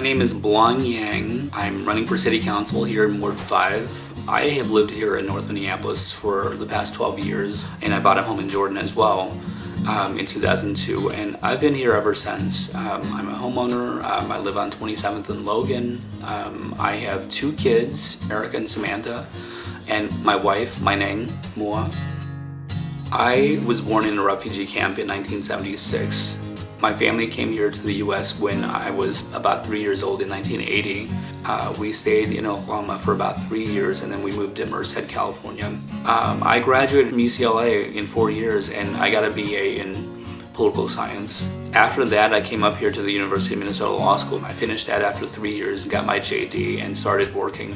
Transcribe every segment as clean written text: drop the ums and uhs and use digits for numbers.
name is Blong Yang. I'm running for City Council here in Ward 5. I have lived here in North Minneapolis for the past 12 years, and I bought a home in Jordan as well in 2002, and I've been here ever since. I'm a homeowner. I live on 27th and Logan. I have 2 kids, Erica and Samantha, and my wife, Maineng Mua. I was born in a refugee camp in 1976. My family came here to the U.S. when I was about 3 years old in 1980. We stayed in Oklahoma for about 3 years, and then we moved to Merced, California. I graduated from UCLA in 4 years, and I got a BA in political science. After that, I came up here to the University of Minnesota Law School. I finished that after 3 years and got my JD and started working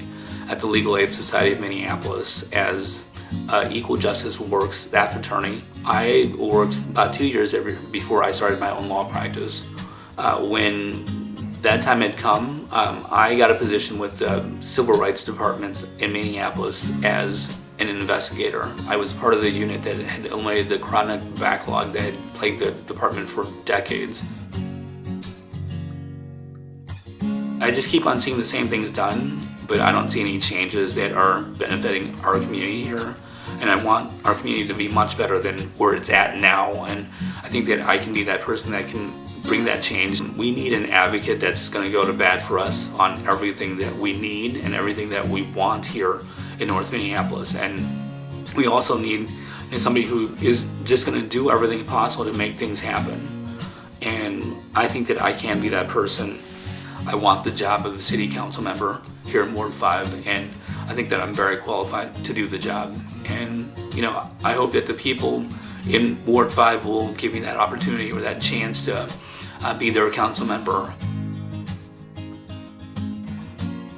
at the Legal Aid Society of Minneapolis as Equal Justice Works staff attorney. I worked about 2 years before I started my own law practice. When that time had come, I got a position with the Civil Rights Department in Minneapolis as an investigator. I was part of the unit that had eliminated the chronic backlog that had plagued the department for decades. I just keep on seeing the same things done, but I don't see any changes that are benefiting our community here. And I want our community to be much better than where it's at now. And I think that I can be that person that can bring that change. We need an advocate that's going to go to bat for us on everything that we need and everything that we want here in North Minneapolis. And we also need somebody who is just going to do everything possible to make things happen. And I think that I can be that person. I want the job of the city council member here in Ward 5, and I think that I'm very qualified to do the job. And I hope that the people in Ward 5 will give me that opportunity or that chance to be their council member.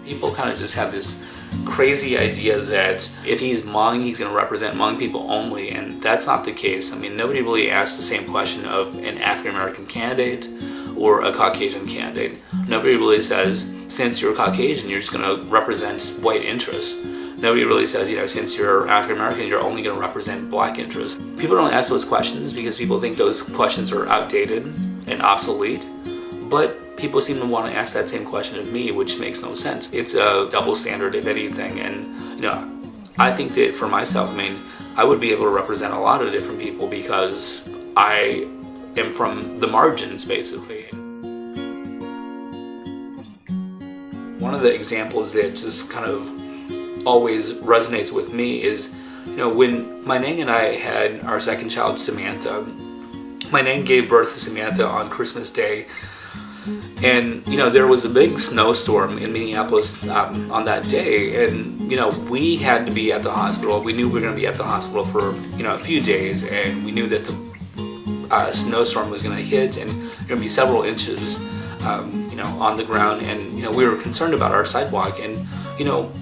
People kind of just have this crazy idea that if he's Hmong, he's going to represent Hmong people only, and that's not the case. I mean, nobody really asks the same question of an African American candidate or a Caucasian candidate. Nobody really says, since you're Caucasian, you're just going to represent white interests. Nobody really says, since you're African American, you're only going to represent black interests. People don't ask those questions because people think those questions are outdated and obsolete. But people seem to want to ask that same question of me, which makes no sense. It's a double standard, if anything. And, I think that for myself, I would be able to represent a lot of different people because I am from the margins, basically. One of the examples that just kind of always resonates with me is, when Maineng and I had our second child, Samantha. Maineng gave birth to Samantha on Christmas Day, and there was a big snowstorm in Minneapolis on that day, and we had to be at the hospital. We knew we were going to be at the hospital for a few days, and we knew that the snowstorm was going to hit, and there were going to be several inches on the ground, and we were concerned about our sidewalk. And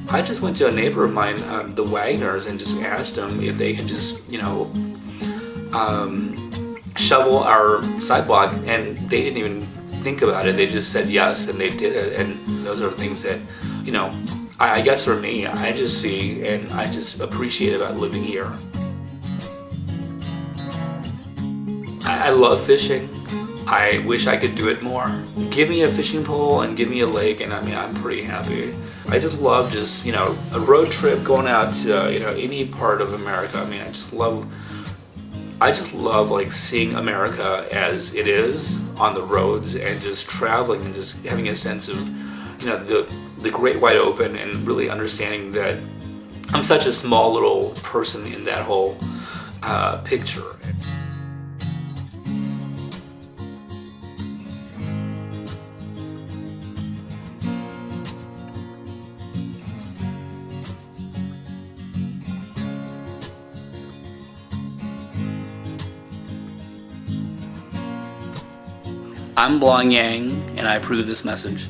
I just went to a neighbor of mine, the Wagners, and just asked them if they could just shovel our sidewalk, and they didn't even think about it. They just said yes, and they did it. And those are things that I guess for me, I just see and I just appreciate about living here. I love fishing. I wish I could do it more. Give me a fishing pole and give me a lake, and I'm pretty happy. I just love a road trip, going out to any part of America. I just love like seeing America as it is on the roads, and just traveling and just having a sense of the great wide open, and really understanding that I'm such a small little person in that whole picture. I'm Blong Yang, and I approve this message.